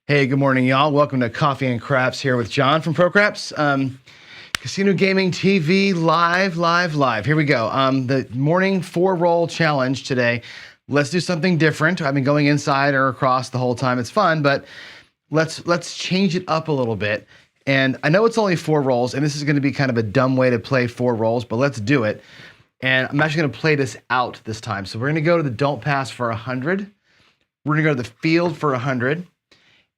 Hey, good morning, y'all. Welcome to Coffee and Craps here with John from ProCraps. Casino Gaming TV live. Here we go. The morning 4-roll challenge today. Let's do something different. I've been going inside or across the whole time. It's fun, but let's change it up a little bit. And I know it's only 4 rolls, and this is going to be kind of a dumb way to play 4 rolls, but let's do it. And I'm actually going to play this out this time. So we're going to go to the don't pass for 100. We're going to go to the field for 100.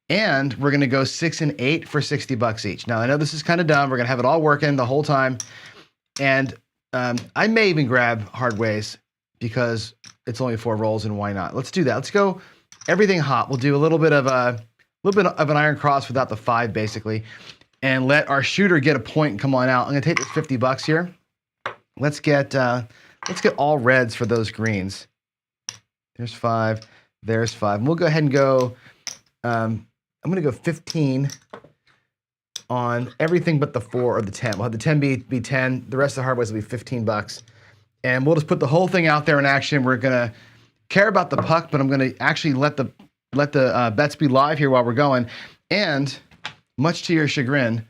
And we're going to go 6 and 8 for $60 each. Now, I know this is kind of dumb. We're going to have it all working the whole time. And I may even grab hard ways because it's only 4 rolls, and why not? Let's do that. Let's go everything hot. We'll do a little bit of an iron cross without the 5, basically, and let our shooter get a point and come on out. I'm going to take this $50 here. Let's get all reds for those greens. There's 5. There's 5. And we'll go ahead and go. I'm going to go 15 on everything but the 4 or the 10. We'll have the 10 be 10. The rest of the hard ways will be $15. And we'll just put the whole thing out there in action. We're going to care about the puck, but I'm going to actually let the bets be live here while we're going. And much to your chagrin,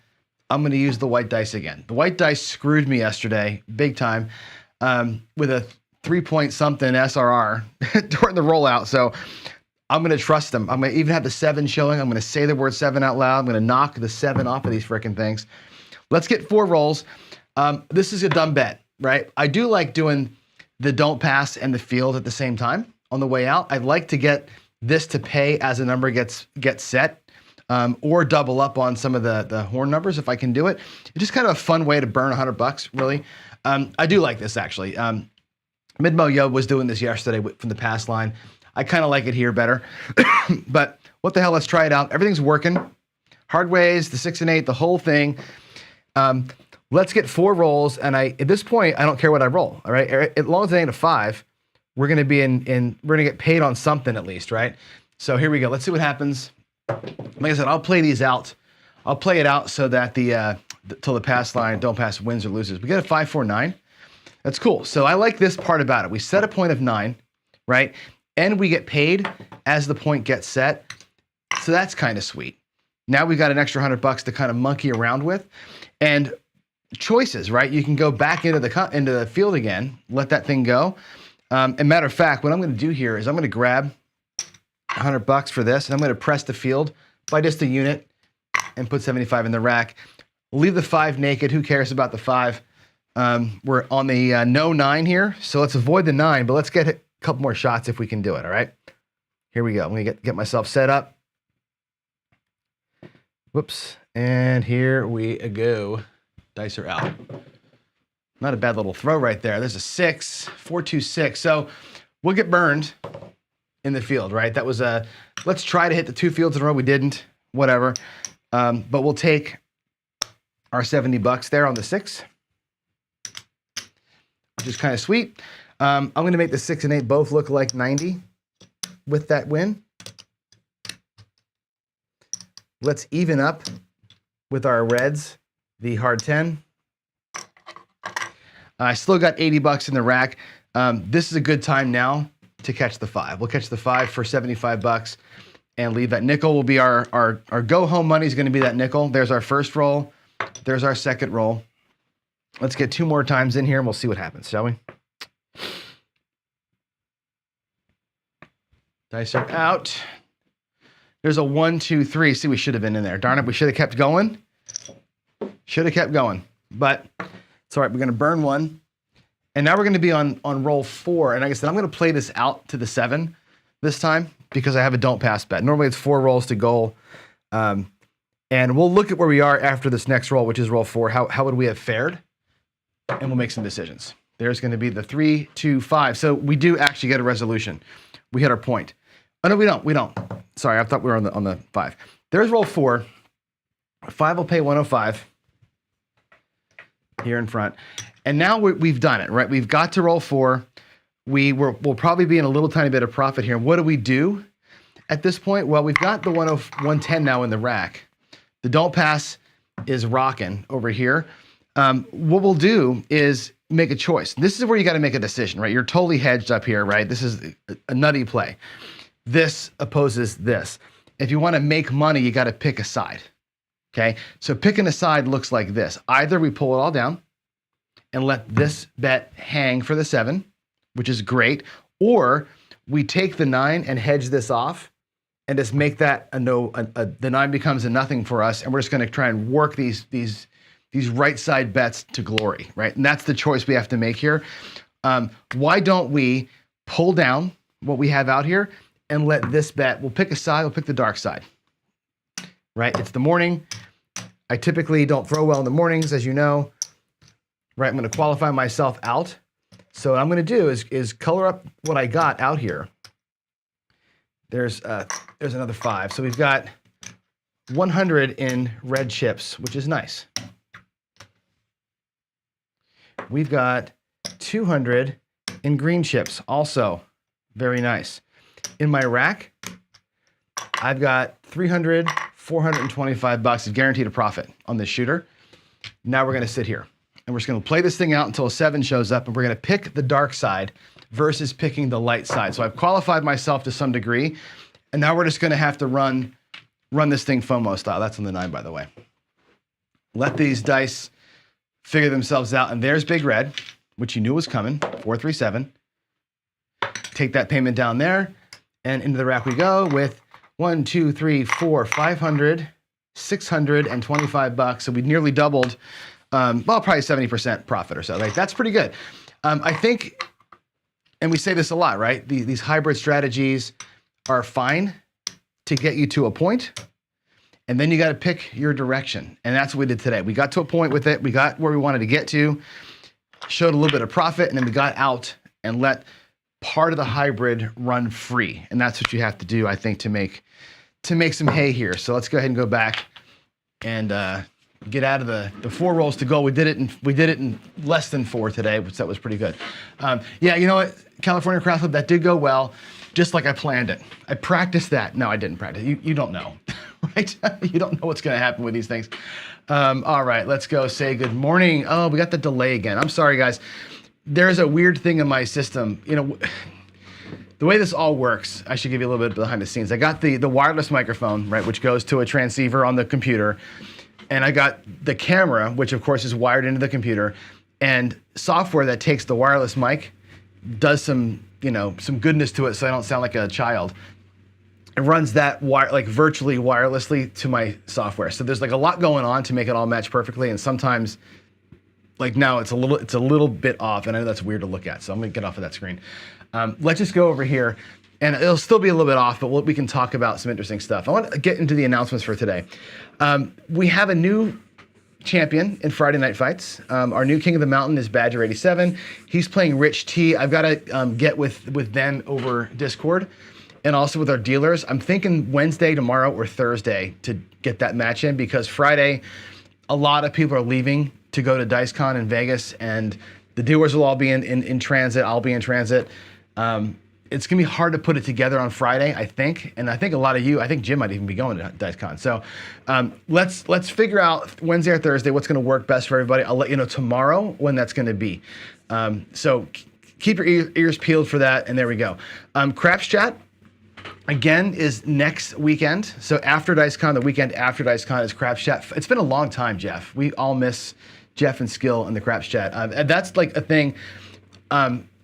I'm going to use the white dice again. The white dice screwed me yesterday, big time, with a 3-point something SRR during the rollout. So I'm going to trust them. I'm going to even have the 7 showing. I'm going to say the word 7 out loud. I'm going to knock the 7 off of these frickin' things. Let's get 4 rolls. This is a dumb bet, right? I do like doing the don't pass and the field at the same time on the way out. I'd like to get this to pay as a number gets set, or double up on some of the horn numbers if I can do it. It's just kind of a fun way to burn $100, really. I do like this, actually. Midmo Yo was doing this yesterday from the pass line. I kind of like it here better, but what the hell, let's try it out. Everything's working. Hard ways, the 6 and 8, the whole thing. Let's get 4 rolls, and at this point, I don't care what I roll, all right? As long as it ain't a 5, we're gonna be we're gonna get paid on something at least, right? So here we go, let's see what happens. Like I said, I'll play these out. I'll play it out so that till the pass line, don't pass wins or loses. We got a 5, 4, 9. That's cool. So I like this part about it. We set a point of 9, right? And we get paid as the point gets set. So that's kind of sweet. Now we've got an extra $100 to kind of monkey around with. And choices, right? You can go back into the field again, let that thing go. And matter of fact, what I'm going to do here is I'm going to grab $100 for this, and I'm going to press the field by just a unit and put 75 in the rack. Leave the 5 naked. Who cares about the 5? We're on the no 9 here, so let's avoid the 9, but let's get a couple more shots if we can do it, all right? Here we go. I'm going to get myself set up. Whoops. And here we go. Dice are out. Not a bad little throw right there. There's a 6, 4, 2, 6. So we'll get burned in the field, right? That was let's try to hit the 2 fields in a row. We didn't, whatever. But we'll take our $70 there on the 6, which is kind of sweet. I'm going to make the 6 and 8 both look like 90 with that win. Let's even up with our reds, the hard 10. I still got $80 in the rack. This is a good time now to catch the 5. We'll catch the 5 for $75 and leave that nickel. Will be our go home money is going to be that nickel. There's our first roll. There's our second roll. Let's get 2 more times in here and we'll see what happens, shall we? Dice are out. There's a 1, 2, 3. See, we should have been in there. Darn it, we should have kept going. Should have kept going. But it's all right, we're going to burn 1. And now we're going to be on roll 4. And like I said, I'm going to play this out to the 7 this time because I have a don't pass bet. Normally it's 4 rolls to goal. And we'll look at where we are after this next roll, which is roll 4. How would we have fared? And we'll make some decisions. There's going to be the 3, 2, 5. So we do actually get a resolution. We hit our point. Oh, no, we don't. We don't. Sorry, I thought we were on the 5. There's roll 4. 5 will pay 105 here in front. And now we've done it, right? We've got to roll 4. We'll probably be in a little tiny bit of profit here. What do we do at this point? Well, we've got the 110 now in the rack. The don't pass is rocking over here. What we'll do is make a choice. This is where you got to make a decision, right? You're totally hedged up here, right? This is a nutty play. This opposes this. If you want to make money, you got to pick a side. Okay, so picking a side looks like this. Either we pull it all down and let this bet hang for the 7, which is great, or we take the 9 and hedge this off and just make that the 9 becomes a nothing for us, and we're just going to try and work these right side bets to glory, right? And that's the choice we have to make here. Why don't we pull down what we have out here and let this bet, we'll pick a side, we'll pick the dark side, right? It's the morning. I typically don't throw well in the mornings, as you know, right? I'm going to qualify myself out. So what I'm going to do is color up what I got out here. There's another 5. So we've got 100 in red chips, which is nice. We've got 200 in green chips, also very nice. In my rack, I've got 300, 425 bucks of guaranteed a profit on this shooter. Now we're going to sit here and we're just going to play this thing out until a 7 shows up, and we're going to pick the dark side versus picking the light side. So I've qualified myself to some degree, and now we're just going to have to run this thing FOMO style. That's on the 9, by the way. Let these dice figure themselves out, and there's big red, which you knew was coming, 437. Take that payment down there, and into the rack we go with 1, 2, 3, 4, 500, 625 bucks. So we nearly doubled, well, probably 70% profit or so. Like, that's pretty good. I think, and we say this a lot, right? These hybrid strategies are fine to get you to a point, and then you got to pick your direction. And that's what we did today. We got to a point with it. We got where we wanted to get to, showed a little bit of profit, and then we got out and let part of the hybrid run free. And that's what you have to do, I think, to make some hay here. So let's go ahead and go back and get out of the 4 rolls to go. We did it in less than 4 today, which that was pretty good. Yeah, you know what, California Craft Club, that did go well, just like I planned it. I practiced that. No, I didn't practice. You don't know, right? You don't know what's going to happen with these things. All right, let's go say good morning. Oh, we got the delay again. I'm sorry, guys. There's a weird thing in my system. You know, the way this all works, I should give you a little bit behind the scenes. I got the wireless microphone, right, which goes to a transceiver on the computer. And I got the camera, which of course is wired into the computer, and software that takes the wireless mic, does some goodness to it so I don't sound like a child. It runs that virtually wirelessly to my software. So there's like a lot going on to make it all match perfectly, and sometimes, like now, it's a little bit off, and I know that's weird to look at, so I'm gonna get off of that screen. Let's just go over here, and it'll still be a little bit off, but we can talk about some interesting stuff. I want to get into the announcements for today. We have a new champion in Friday Night Fights. Our new King of the Mountain is Badger87. He's playing Rich T. I've got to get with them over Discord, and also with our dealers. I'm thinking Wednesday, tomorrow, or Thursday to get that match in, because Friday, a lot of people are leaving to go to DiceCon in Vegas, and the dealers will all be in transit. I'll be in transit. It's going to be hard to put it together on Friday, I think. And I think a lot of you, I think Jim might even be going to DiceCon. So let's figure out Wednesday or Thursday what's going to work best for everybody. I'll let you know tomorrow when that's going to be. So keep your ears peeled for that. And there we go. Craps Chat, again, is next weekend. So after DiceCon, the weekend after DiceCon is Craps Chat. It's been a long time, Jeff. We all miss Jeff and Skill in the Craps Chat. And that's like a thing.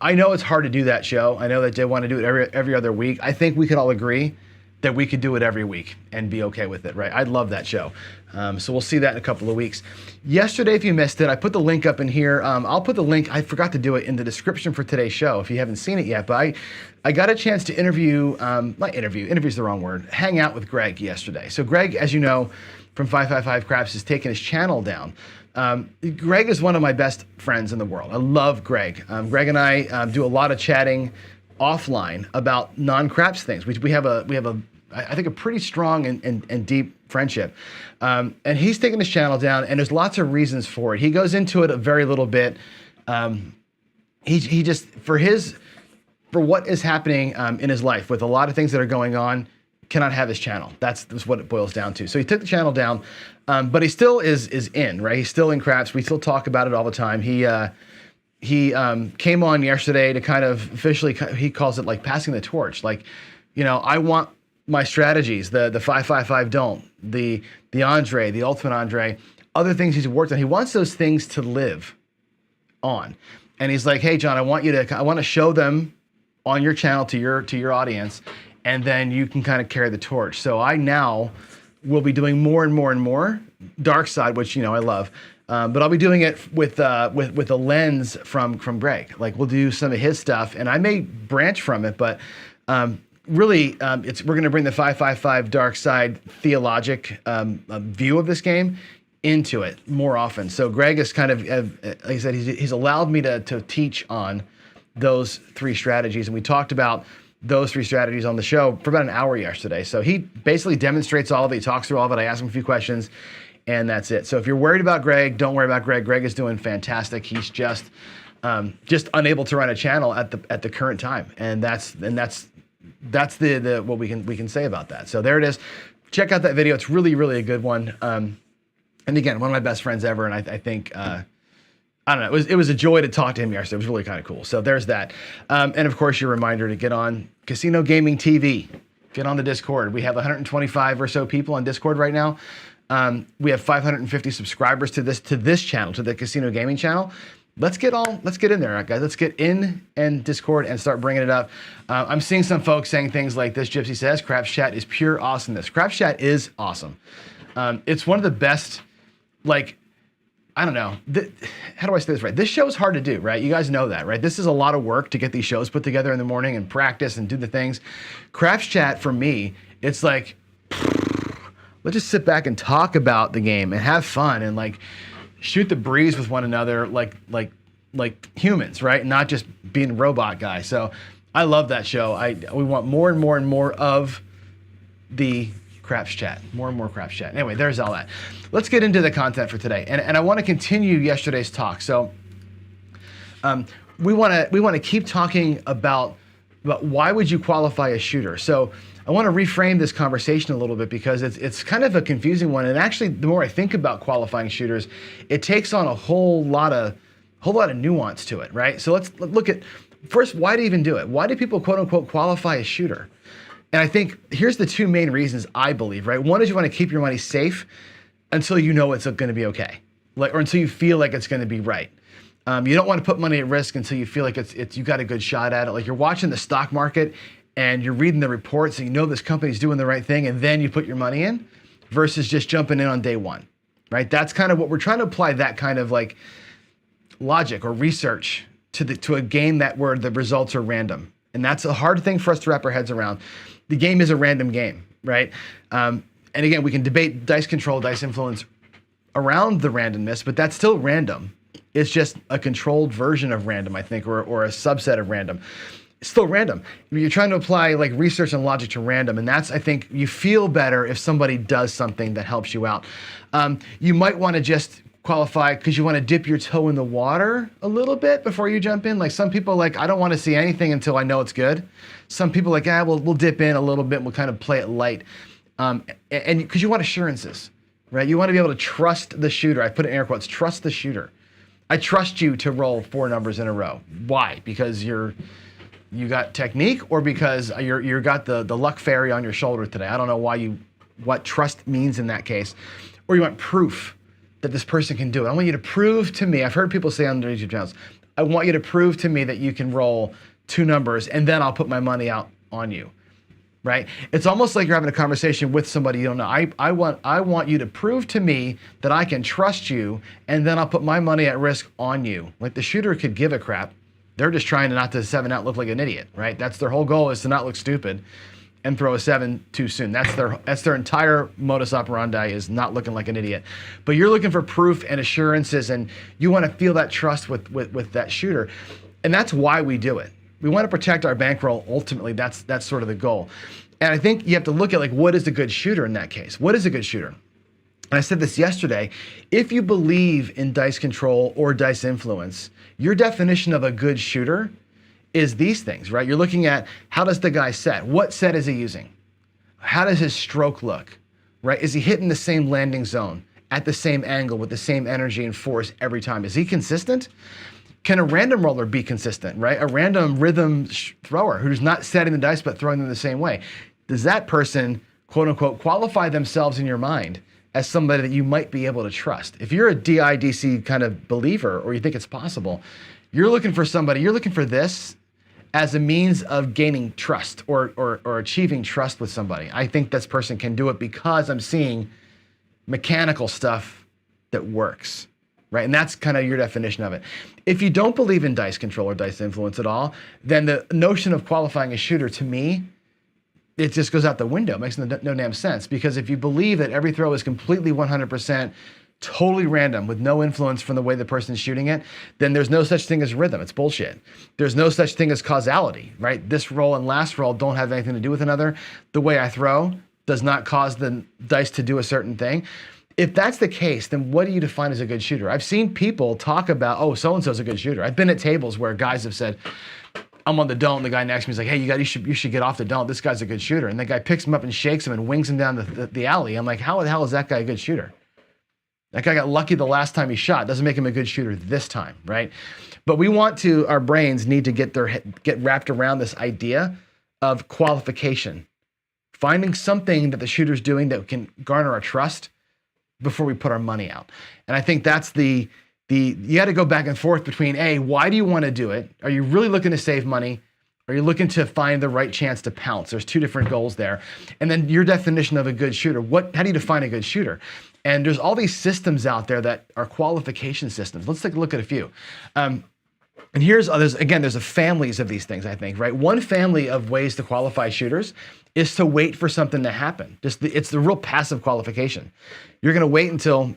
I know it's hard to do that show. I know that they want to do it every other week. I think we could all agree that we could do it every week and be okay with it, right? I'd love that show. So we'll see that in a couple of weeks. Yesterday, if you missed it, I put the link up in here. I'll put the link, I forgot to do it, in the description for today's show if you haven't seen it yet. But I got a chance to interview's the wrong word, hang out with Greg yesterday. So Greg, as you know, from 555 Craps, has taken his channel down. Greg is one of my best friends in the world. I love Greg. Greg and I do a lot of chatting offline about non-craps things. We have I think a pretty strong and deep friendship. And he's taken his channel down, and there's lots of reasons for it. He goes into it a very little bit. He just, for what is happening in his life with a lot of things that are going on, cannot have his channel. That's what it boils down to. So he took the channel down, but he still is in, right? He's still in craps. We still talk about it all the time. He came on yesterday to kind of officially, he calls it like passing the torch. Like, I want my strategies, the 5-5-5 don't, the Andre, the ultimate Andre, other things he's worked on. He wants those things to live on. And he's like, hey, John, I want to show them on your channel to your audience, and then you can kind of carry the torch. So I now will be doing more and more and more dark side, which, you know, I love. But I'll be doing it with a lens from Greg. Like, we'll do some of his stuff, and I may branch from it, but really, we're going to bring the 5-5-5 dark side theologic view of this game into it more often. So Greg is kind of, like I said, he's allowed me to teach on those three strategies, and we talked about those three strategies on the show for about an hour yesterday. So he basically demonstrates all of it. He talks through all of it. I ask him a few questions, and that's it. So if you're worried about Greg, don't worry about Greg. Greg is doing fantastic. He's just unable to run a channel at the current time, and that's the what we can say about that. So there it is. Check out that video. It's really, really a good one. And again, one of my best friends ever, and I think I don't know. It was a joy to talk to him yesterday. It was really kind of cool. So there's that. And of course, your reminder to get on Casino Gaming TV. Get on the Discord. We have 125 or so people on Discord right now. We have 550 subscribers to this channel, to the Casino Gaming channel. Let's get in there, guys. Let's get in and Discord and start bringing it up. I'm seeing some folks saying things like this. Gypsy says, Craps Chat is pure awesomeness. Craps Chat is awesome. It's one of the best, like, I don't know. How do I say this right? This show is hard to do, right? You guys know that, right? This is a lot of work to get these shows put together in the morning and practice and do the things. Craps Chat, for me, it's like, let's just sit back and talk about the game and have fun and like shoot the breeze with one another like humans, right? Not just being robot guys. So I love that show. We want more and more and more of the Craps Chat, more and more Craps Chat. Anyway, there's all that. Let's get into the content for today, and I want to continue yesterday's talk. So we want to keep talking about why would you qualify a shooter. So I want to reframe this conversation a little bit because it's kind of a confusing one. And actually, the more I think about qualifying shooters, it takes on a whole lot of nuance to it, right? So let's look at first, why do you even do it? Why do people quote unquote qualify a shooter? And I think here's the two main reasons I believe, right? One is you want to keep your money safe until you know it's going to be okay, or until you feel like it's going to be right. You don't want to put money at risk until you feel like you got a good shot at it. Like you're watching the stock market and you're reading the reports and you know this company's doing the right thing, and then you put your money in versus just jumping in on day one, right? That's kind of what we're trying to apply, that kind of like logic or research to a game where the results are random. And that's a hard thing for us to wrap our heads around. The game is a random game, right? And again, we can debate dice control, dice influence around the randomness, but that's still random. It's just a controlled version of random, I think, or a subset of random. It's still random. You're trying to apply like research and logic to random, and that's, I think, you feel better if somebody does something that helps you out. You might want to just qualify because you want to dip your toe in the water a little bit before you jump in. Like some people, like, I don't want to see anything until I know it's good. Some people like, we'll dip in a little bit and we'll kind of play it light. And because you want assurances, right? You want to be able to trust the shooter. I put it in air quotes, trust the shooter. I trust you to roll 4 numbers in a row. Why? Because you got technique, or because you got the luck fairy on your shoulder today. I don't know what trust means in that case. Or you want proof that this person can do it. I want you to prove to me, I've heard people say on their YouTube channels, I want you to prove to me that you can roll 2 numbers and then I'll put my money out on you, right? It's almost like you're having a conversation with somebody you don't know. I want you to prove to me that I can trust you, and then I'll put my money at risk on you. Like the shooter could give a crap. They're just trying not to 7 out look like an idiot, right? That's their whole goal, is to not look stupid and throw a 7 too soon. That's their entire modus operandi, is not looking like an idiot. But you're looking for proof and assurances, and you want to feel that trust with that shooter. And that's why we do it. We want to protect our bankroll. Ultimately, that's sort of the goal. And I think you have to look at, like, what is a good shooter in that case? What is a good shooter? And I said this yesterday. If you believe in dice control or dice influence, your definition of a good shooter is these things, right? You're looking at, how does the guy set? What set is he using? How does his stroke look, right? Is he hitting the same landing zone at the same angle with the same energy and force every time? Is he consistent? Can a random roller be consistent, right? A random rhythm thrower who's not setting the dice but throwing them the same way. does that person, quote unquote, qualify themselves in your mind as somebody that you might be able to trust? If you're a DIDC kind of believer, or you think it's possible, you're looking for somebody, you're looking for this as a means of gaining trust or achieving trust with somebody. I think this person can do it because I'm seeing mechanical stuff that works, right? And that's kind of your definition of it. If you don't believe in dice control or dice influence at all, then the notion of qualifying a shooter, to me, it just goes out the window. It makes no damn sense. Because if you believe that every throw is completely 100% totally random with no influence from the way the person's shooting it, then there's no such thing as rhythm. It's bullshit. There's no such thing as causality, right? This roll and last roll don't have anything to do with another. The way I throw does not cause the dice to do a certain thing. If that's the case, then what do you define as a good shooter? I've seen people talk about, oh, so-and-so's a good shooter. I've been at tables where guys have said, I'm on the don't. The guy next to me is like, hey, you should get off the don't. This guy's a good shooter. And the guy picks him up and shakes him and wings him down the alley. I'm like, how the hell is that guy a good shooter? That guy got lucky the last time he shot. Doesn't make him a good shooter this time, right? But we want to, our brains need to get wrapped around this idea of qualification. Finding something that the shooter's doing that can garner our trust before we put our money out. And I think that's you got to go back and forth between, A, why do you want to do it? Are you really looking to save money? Are you looking to find the right chance to pounce? There's two different goals there. And then your definition of a good shooter. How do you define a good shooter? And there's all these systems out there that are qualification systems. Let's take a look at a few. And there's a families of these things, I think, right? One family of ways to qualify shooters is to wait for something to happen. It's the real passive qualification. You're going to wait until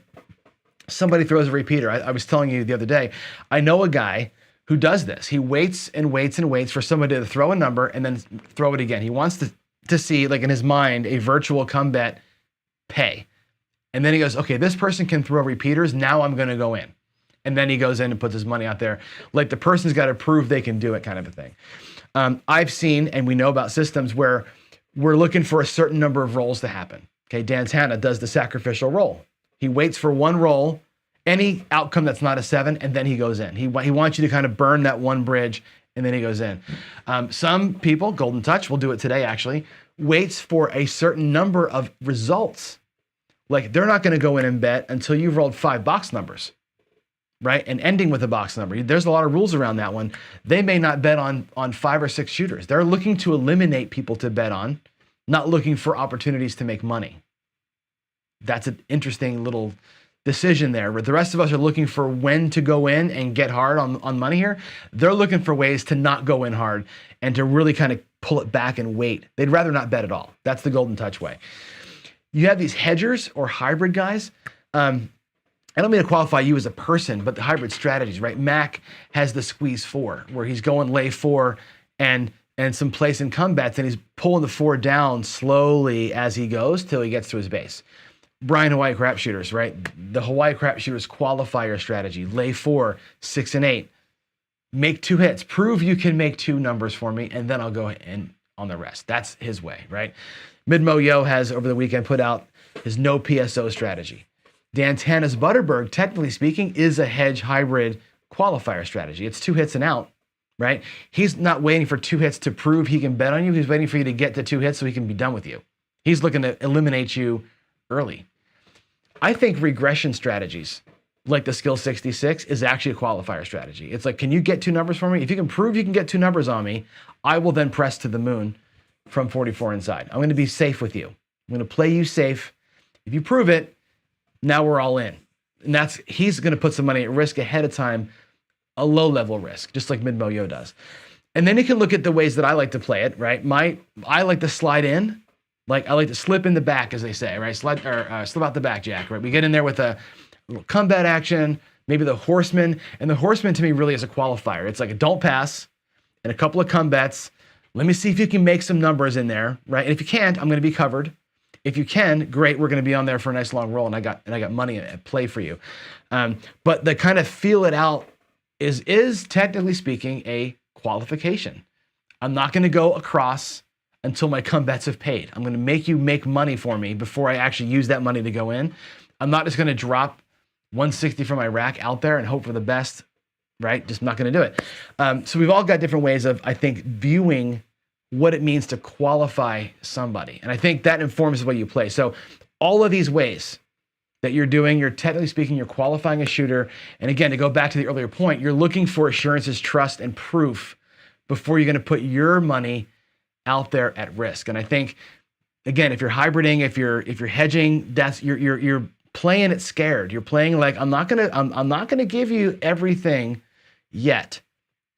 somebody throws a repeater. I was telling you the other day, I know a guy who does this. He waits and waits and waits for somebody to throw a number and then throw it again. He wants to see, like in his mind, a virtual come bet pay. And then he goes, okay, this person can throw repeaters. Now I'm going to go in. And then he goes in and puts his money out there. Like the person's got to prove they can do it, kind of a thing. I've seen, and we know about systems where we're looking for a certain number of rolls to happen. Okay, Dantana does the sacrificial roll. He waits for one roll, any outcome that's not a 7, and then he goes in. He wants you to kind of burn that one bridge, and then he goes in. Some people, Golden Touch, will do it today actually, waits for a certain number of results. Like they're not going to go in and bet until you've rolled 5 box numbers, right? And ending with a box number. There's a lot of rules around that one. They may not bet on 5 or 6 shooters. They're looking to eliminate people to bet on, not looking for opportunities to make money. That's an interesting little decision there. But the rest of us are looking for when to go in and get hard on money here. They're looking for ways to not go in hard and to really kind of pull it back and wait. They'd rather not bet at all. That's the Golden Touch way. You have these hedgers or hybrid guys. I don't mean to qualify you as a person, but the hybrid strategies, right? Mac has the squeeze 4, where he's going lay 4 and some place and come bets, and he's pulling the 4 down slowly as he goes till he gets to his base. Brian Hawaii Crapshooters, right? The Hawaii Crapshooters qualifier strategy, lay 4, 6, and 8. Make 2 hits. Prove you can make 2 numbers for me, and then I'll go in on the rest. That's his way, right? Midmo Yo has, over the weekend, put out his no PSO strategy. Dantana's Butterberg, technically speaking, is a hedge hybrid qualifier strategy. It's 2 hits and out, right? He's not waiting for 2 hits to prove he can bet on you. He's waiting for you to get to 2 hits so he can be done with you. He's looking to eliminate you early. I think regression strategies, like the Skill 66, is actually a qualifier strategy. It's like, can you get 2 numbers for me? If you can prove you can get 2 numbers on me, I will then press to the moon from 44 inside. I'm going to be safe with you. I'm going to play you safe. If you prove it, now we're all in. And he's going to put some money at risk ahead of time, a low-level risk, just like Midmo Yo does. And then you can look at the ways that I like to play it, right? I like to slide in. Like I like to slip in the back, as they say, right? Slip out the back, Jack, right? We get in there with a little combat action, maybe the horseman. And the horseman to me really is a qualifier. It's like a don't pass and a couple of combats. Let me see if you can make some numbers in there, right? And if you can't, I'm going to be covered. If you can, great, we're going to be on there for a nice long roll, and I got money at play for you. But the kind of feel it out is technically speaking a qualification. I'm not going to go across until my come bets have paid. I'm going to make you make money for me before I actually use that money to go in. I'm not just going to drop 160 from my rack out there and hope for the best, right? Just not going to do it. So we've all got different ways of, I think, viewing what it means to qualify somebody. And I think that informs the way you play. So all of these ways that you're doing, you're technically speaking, you're qualifying a shooter. And again, to go back to the earlier point, you're looking for assurances, trust, and proof before you're going to put your money out there at risk. And I think, again, if you're hybriding, if you're hedging, that's you're playing it scared. You're playing like I'm not gonna give you everything yet.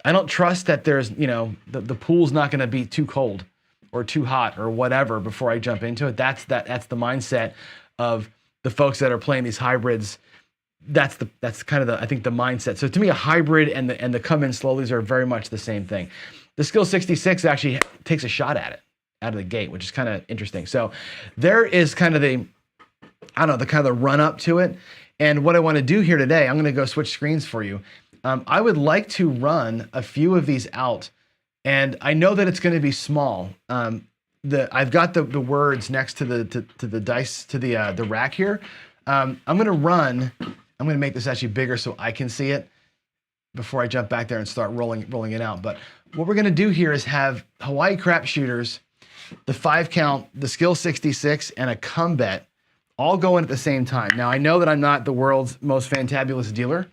I don't trust that there's, the pool's not going to be too cold or too hot or whatever before I jump into it. That's the mindset of the folks that are playing these hybrids. That's kind of I think the mindset. So to me, a hybrid and the come in slowlies are very much the same thing. The skill 66 actually takes a shot at it out of the gate, which is kind of interesting. So there is kind of the run up to it. And what I want to do here today, I'm going to go switch screens for you. I would like to run a few of these out, and I know that it's going to be small. I've got the words next to the dice to the rack here. I'm going to make this actually bigger so I can see it before I jump back there and start rolling it out. But what we're going to do here is have Hawaii crap shooters, the 5 count, the skill 66, and a come bet all go in at the same time. Now I know that I'm not the world's most fantabulous dealer,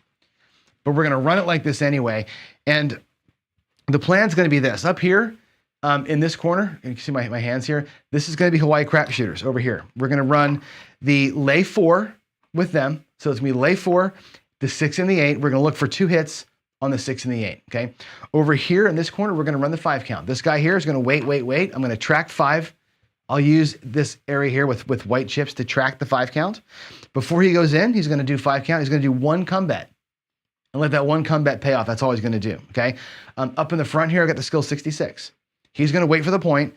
but we're going to run it like this anyway. And the plan's going to be this. Up here in this corner, you can see my hands here, this is going to be Hawaii crap shooters over here. We're going to run the lay 4 with them. So it's going to be lay 4, the 6 and the 8. We're going to look for 2 hits on the 6 and the 8, okay? Over here in this corner, we're going to run the 5 count. This guy here is going to wait. I'm going to track 5. I'll use this area here with white chips to track the 5 count. Before he goes in, he's going to do 5 count. He's going to do 1 come bet. And let that 1 come bet pay off. That's all he's going to do, okay? Up in the front here, I got the skill 66. He's going to wait for the point,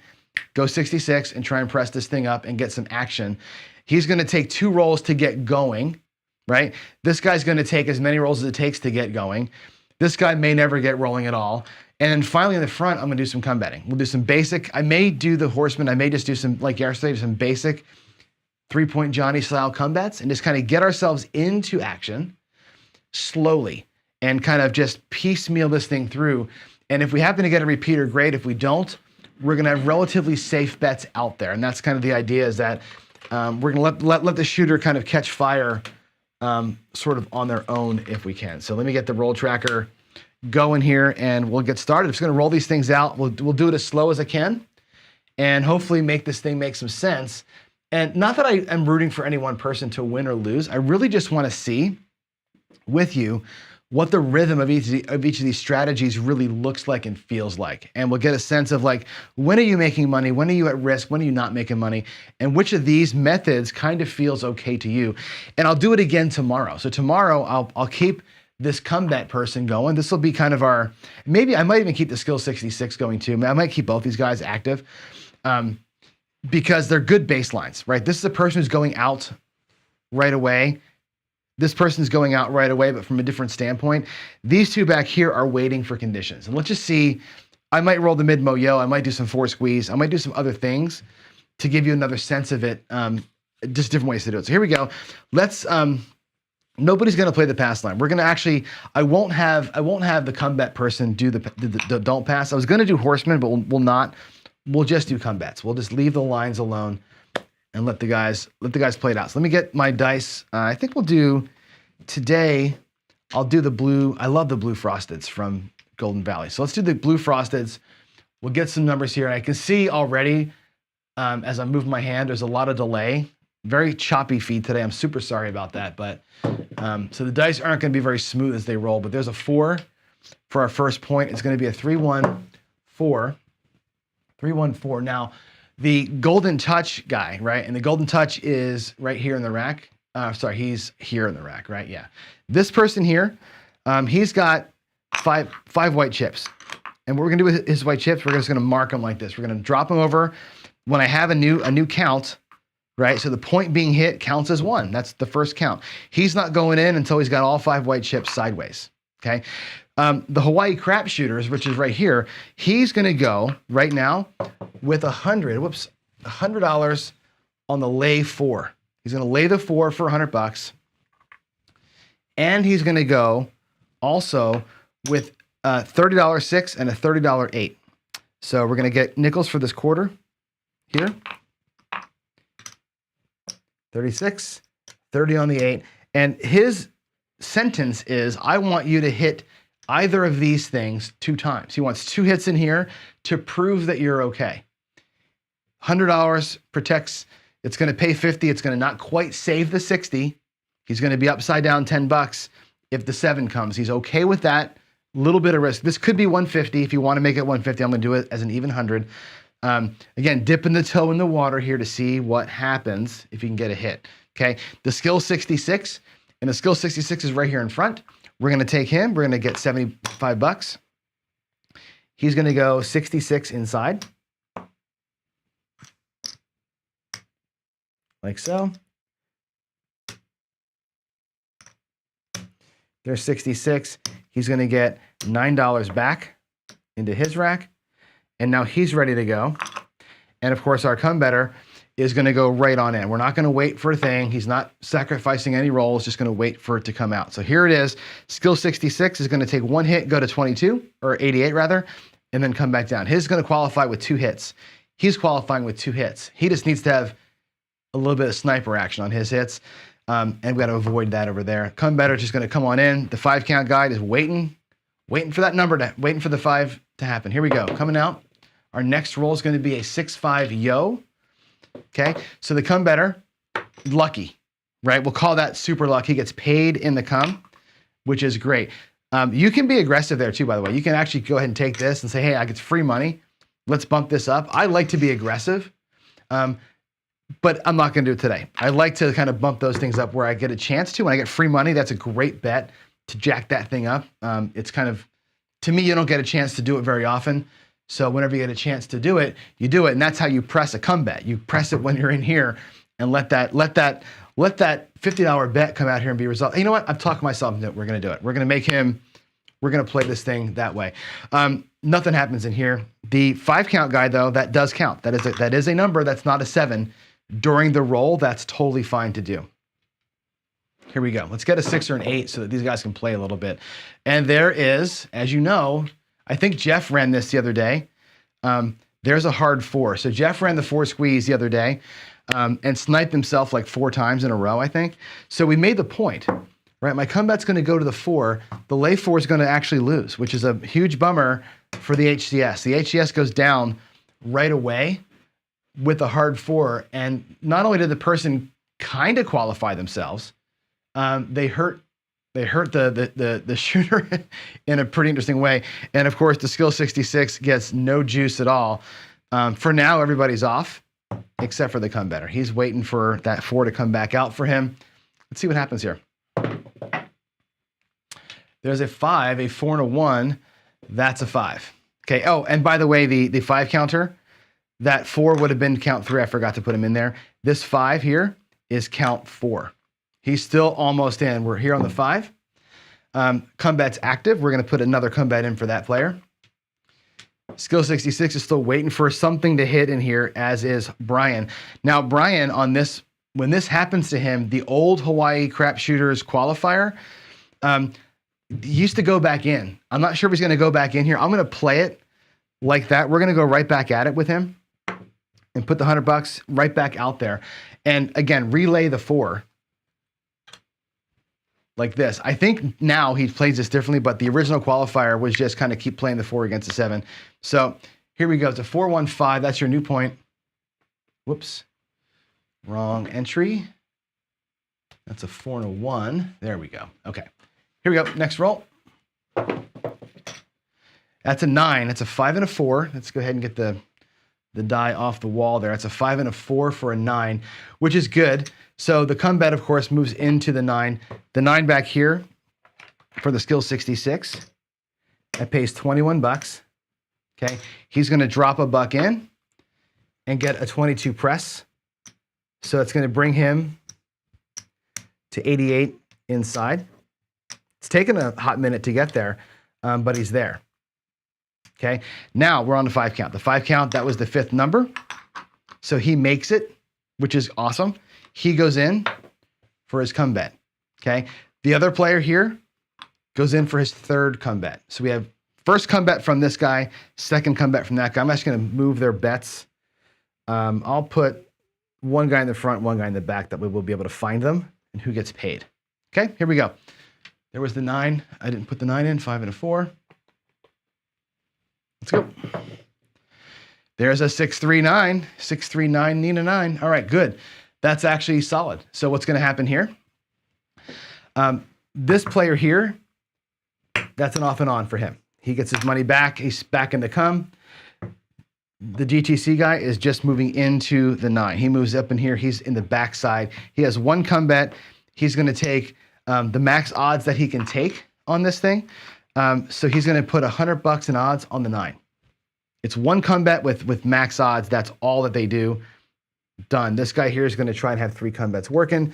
go 66, and try and press this thing up and get some action. He's going to take 2 rolls to get going, right? This guy's going to take as many rolls as it takes to get going. This guy may never get rolling at all. And then finally in the front, I'm going to do some come betting. We'll do some basic. I may do the horseman. I may just do some, like yesterday, some basic 3-point Johnny style come bets and just kind of get ourselves into action slowly and kind of just piecemeal this thing through. And if we happen to get a repeater, great. If we don't, we're going to have relatively safe bets out there. And that's kind of the idea, is that we're going to let the shooter kind of catch fire sort of on their own if we can. So let me get the roll tracker going here and we'll get started. I'm just going to roll these things out. We'll do it as slow as I can and hopefully make this thing make some sense. And not that I am rooting for any one person to win or lose. I really just want to see with you what the rhythm of each of these strategies really looks like and feels like. And we'll get a sense of like, when are you making money? When are you at risk? When are you not making money? And which of these methods kind of feels okay to you? And I'll do it again tomorrow. So tomorrow I'll keep this come bet person going. This will be kind of maybe I might even keep the skill 66 going too. I might keep both these guys active because they're good baselines, right? This is a person who's going out right away. This person's going out right away, but from a different standpoint. These 2 back here are waiting for conditions. And let's just see, I might roll the mid-mo-yo, I might do some 4 squeeze, I might do some other things to give you another sense of it, just different ways to do it. So here we go. Let's, nobody's gonna play the pass line. We're gonna actually, I won't have the come bet person do the don't pass. I was gonna do horseman, but we'll not. We'll just do come bets. We'll just leave the lines alone and let the guys play it out. So let me get my dice. I think we'll do today. I'll do the blue. I love the blue frosteds from Golden Valley. So let's do the blue frosteds. We'll get some numbers here. And I can see already as I move my hand, there's a lot of delay. Very choppy feed today. I'm super sorry about that. But so the dice aren't going to be very smooth as they roll. But there's a 4 for our first point. It's going to be a 3-1-4. 3-1-4. Now, the golden touch guy, right? And the golden touch is right here in the rack. Sorry, he's here in the rack, right? Yeah. This person here, he's got five white chips. And what we're gonna do with his white chips, we're just gonna mark them like this. We're gonna drop them over when I have a new count, right? So the point being hit counts as 1. That's the first count. He's not going in until he's got all 5 white chips sideways, okay? The Hawaii crap shooters, which is right here, he's gonna go right now with $100 on the lay 4. He's gonna lay the 4 for $100, and he's gonna go also with $30 6 and a $30 8. So we're going to get nickels for this quarter here. 36, 30 on the 8. And his sentence is, I want you to hit either of these things 2 times. He wants 2 hits in here to prove that you're okay. $100 protects, it's going to pay 50. It's going to not quite save the 60. He's going to be upside down 10 bucks if the 7 comes. He's okay with that. Little bit of risk. This could be 150. If you want to make it 150, I'm going to do it as an even 100. Again, dipping the toe in the water here to see what happens if you can get a hit. Okay, the skill 66, and the skill 66 is right here in front. We're going to take him. We're going to get 75 bucks. He's going to go 66 inside. Like so. There's 66. He's going to get $9 back into his rack. And now he's ready to go. And of course, our come better is going to go right on in. We're not going to wait for a thing. He's not sacrificing any rolls, just going to wait for it to come out. So here it is. Skill 66 is going to take 1 hit, go to 22, or 88 rather, and then come back down. His is going to qualify with 2 hits. He's qualifying with 2 hits. He just needs to have a little bit of sniper action on his hits. And we got to avoid that over there. Come better, just going to come on in. The 5 count guide is waiting for that number waiting for the 5 to happen. Here we go. Coming out. Our next roll is going to be a 6-5 yo. Okay. So the come better, lucky, right? We'll call that super lucky. He gets paid in the come, which is great. You can be aggressive there too, by the way. You can actually go ahead and take this and say, hey, I get free money. Let's bump this up. I like to be aggressive. But I'm not going to do it today. I like to kind of bump those things up where I get a chance to. When I get free money, that's a great bet to jack that thing up. It's kind of, to me, you don't get a chance to do it very often. So whenever you get a chance to do it, you do it. And that's how you press a come bet. You press it when you're in here and let that $50 bet come out here and be resolved. You know what? I've talked myself into it. We're going to do it. We're going to play this thing that way. Nothing happens in here. The 5 count guy though, that does count. That is a number. That's not a 7. During the roll, that's totally fine to do. Here we go. Let's get a 6 or an 8 so that these guys can play a little bit. And there is, as you know, I think Jeff ran this the other day. There's a hard 4. So Jeff ran the 4 squeeze the other day and sniped himself like 4 times in a row, I think. So we made the point, right? My comeback's going to go to the 4. The lay 4 is going to actually lose, which is a huge bummer for the HCS. The HCS goes down right away with a hard 4. And not only did the person kind of qualify themselves, they hurt the shooter in a pretty interesting way. And of course, the skill 66 gets no juice at all. For now, everybody's off except for the come better. He's waiting for that 4 to come back out for him. Let's see what happens here. There's a 5, a 4, and a 1. That's a 5. Okay. Oh, and by the way, the 5 counter, that 4 would have been count 3. I forgot to put him in there. This 5 here is count 4. He's still almost in. We're here on the 5. Combat's active. We're going to put another combat in for that player. Skill 66 is still waiting for something to hit in here, as is Brian. Now, Brian, on this, when this happens to him, the old Hawaii crap shooters qualifier used to go back in. I'm not sure if he's going to go back in here. I'm going to play it like that. We're going to go right back at it with him and put the $100 right back out there. And again, relay the 4. Like this. I think now he plays this differently, but the original qualifier was just kind of keep playing the 4 against the 7. So here we go. It's a 4-1-5. That's your new point. Whoops. Wrong entry. That's a 4 and a 1. There we go. Okay. Here we go. Next roll. That's a 9. That's a 5 and a 4. Let's go ahead and get the die off the wall there. That's a 5 and a 4 for a 9, which is good. So the come bet, of course, moves into the 9. The 9 back here for the skill 66. That pays 21 bucks. Okay. He's going to drop a buck in and get a 22 press. So it's going to bring him to 88 inside. It's taken a hot minute to get there, but he's there. Okay. Now we're on the 5 count. The 5 count, that was the 5th number. So he makes it, which is awesome. He goes in for his come bet. Okay. The other player here goes in for his 3rd come bet. So we have first come bet from this guy, second come bet from that guy. I'm actually going to move their bets. I'll put one guy in the front, one guy in the back. That way we'll be able to find them and who gets paid. Okay, here we go. There was the 9. I didn't put the 9 in. 5 and a 4. Let's go. There's a 639. 639, Nina 9. All right, good. That's actually solid. So what's going to happen here? This player here, that's an off and on for him. He gets his money back. He's back in the come. The GTC guy is just moving into the 9. He moves up in here. He's in the back side. He has one come bet. He's going to take the max odds that he can take on this thing. So he's going to put $100 in odds on the 9. It's one come bet with max odds. That's all that they do. Done. This guy here is going to try and have 3 come bets working.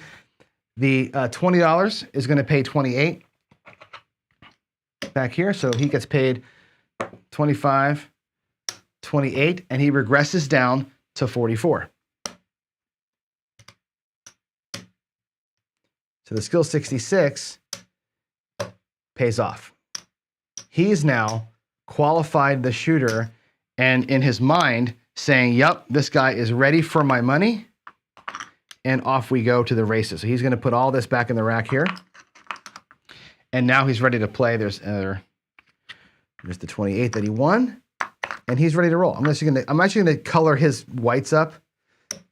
The $20 is going to pay 28 back here. So he gets paid 25, 28, and he regresses down to 44. So the skill 66 pays off. He's now qualified the shooter, and in his mind saying, yep, this guy is ready for my money, and off we go to the races. So he's going to put all this back in the rack here, and now he's ready to play. There's the 28 that he won, and he's ready to roll. I'm actually going to color his whites up,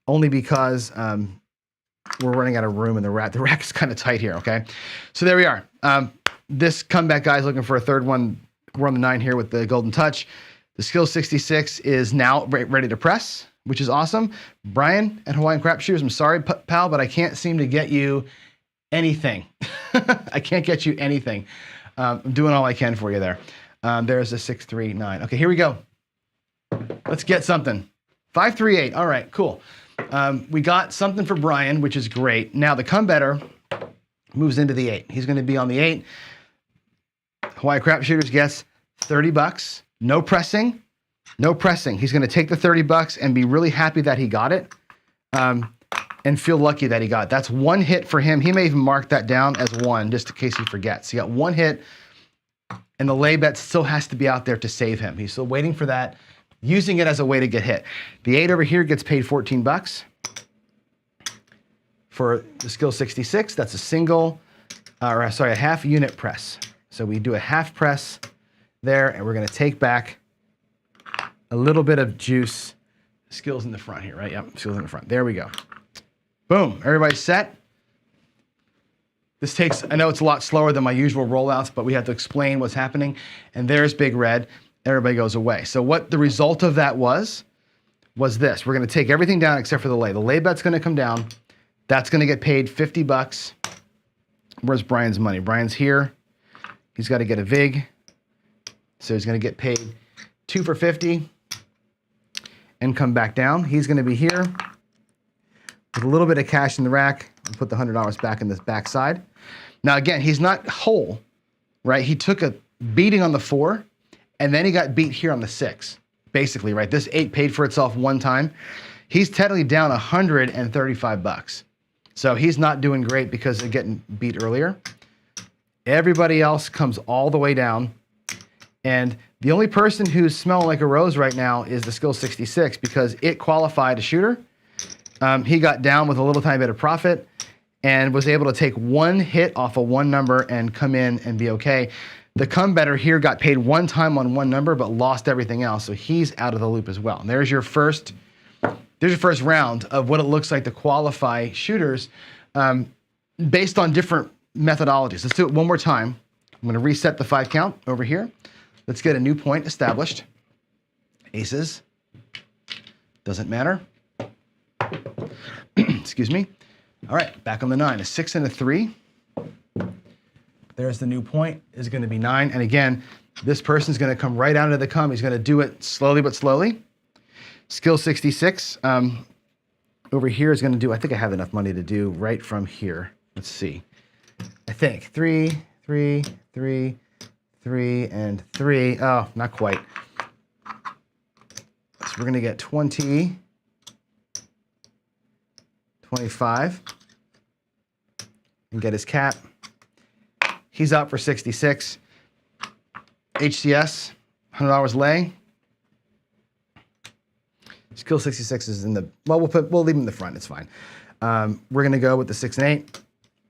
only because we're running out of room in the rack. The rack is kind of tight here, okay? So there we are. This comeback guy is looking for a third one. We're on the 9 here with the golden touch. The skill 66 is now ready to press, which is awesome. Brian at Hawaiian Crap Shooters, I'm sorry, pal, but I can't seem to get you anything. I can't get you anything. I'm doing all I can for you there. There's a 639. Okay, here we go. Let's get something. 538. All right, cool. We got something for Brian, which is great. Now the come better moves into the 8. He's going to be on the 8. Hawaii Crap Shooters gets $30. No pressing. No pressing. He's going to take the $30 and be really happy that he got it, and feel lucky that he got it. That's one hit for him. He may even mark that down as 1 just in case he forgets. He got 1 hit, and the lay bet still has to be out there to save him. He's still waiting for that, using it as a way to get hit. The 8 over here gets paid $14 for the skill 66. That's a single, a half unit press. So we do a half press there, and we're going to take back a little bit of juice. Skills in the front here, right? Yep, skills in the front. There we go. Boom. Everybody's set. This takes, I know it's a lot slower than my usual rollouts, but we have to explain what's happening. And there's Big Red. Everybody goes away. So what the result of that was this. We're going to take everything down except for the lay. The lay bet's going to come down. That's going to get paid $50. Where's Brian's money? Brian's here. He's got to get a VIG. So he's going to get paid 2 for 50 and come back down. He's going to be here with a little bit of cash in the rack and put the $100 back in this back side. Now, again, he's not whole, right? He took a beating on the 4, and then he got beat here on the 6, basically, right? This 8 paid for itself one time. He's technically down $135. So he's not doing great because of getting beat earlier. Everybody else comes all the way down. And the only person who's smelling like a rose right now is the skill 66 because it qualified a shooter. He got down with a little tiny bit of profit and was able to take 1 hit off of 1 number and come in and be okay. The come better here got paid 1 time on 1 number, but lost everything else. So he's out of the loop as well. And there's your first round of what it looks like to qualify shooters based on different methodologies. Let's do it one more time. I'm going to reset the 5 count over here. Let's get a new point established. Aces. Doesn't matter. Excuse me. All right, back on the 9. A 6 and a 3. There's the new point. Is going to be 9. And again, this person's going to come right out of the come. He's going to do it slowly but slowly. Skill 66 over here is going to do, I think I have enough money to do right from here. Let's see. I think 3, 3, 3, 3, and 3. Oh, not quite. So we're going to get 20, 25, and get his cap. He's up for 66. HCS, $100 lay. Skill 66 is in the, well, we'll leave them in the front, it's fine. We're gonna go with the 6 and 8.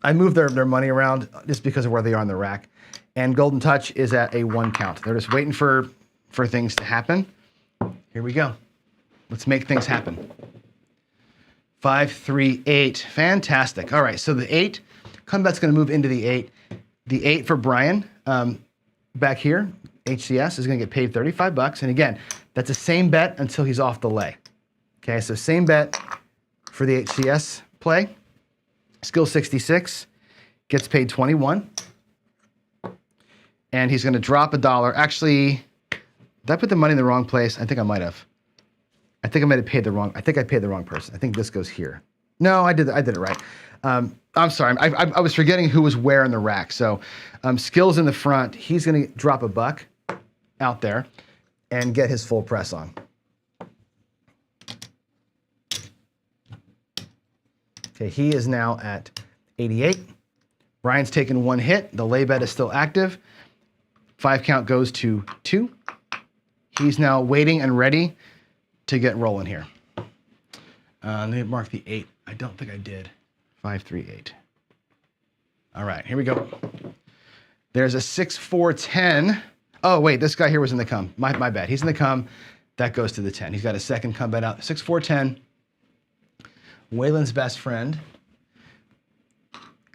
I moved their money around just because of where they are in the rack. And Golden Touch is at a 1 count. They're just waiting for things to happen. Here we go. Let's make things happen. 5, 3, 8, fantastic. All right, so the 8, comeback's gonna move into the 8. The 8 for Brian, back here, HCS is gonna get paid $35. And again, that's the same bet until he's off the lay. Okay, so same bet for the HCS play. Skill 66 gets paid 21. And he's gonna drop $1. Actually, did I put the money in the wrong place? I think I might have. I think I might have paid the wrong, I think I paid the wrong person. I think this goes here. No, I did it right. I'm sorry, I was forgetting who was where in the rack. So Skill's in the front. He's gonna drop $1 out there and get his full press on. Okay, he is now at 88. Brian's taken 1 hit. The lay bet is still active. 5 count goes to 2. He's now waiting and ready to get rolling here. Let me mark the 8. I don't think I did. 5, 3, 8. All right, here we go. There's a 6, 4, 10. Oh, wait, this guy here was in the come. My bad. He's in the come. That goes to the 10. He's got a second come bet out. 6, 4, 10. Waylon's best friend.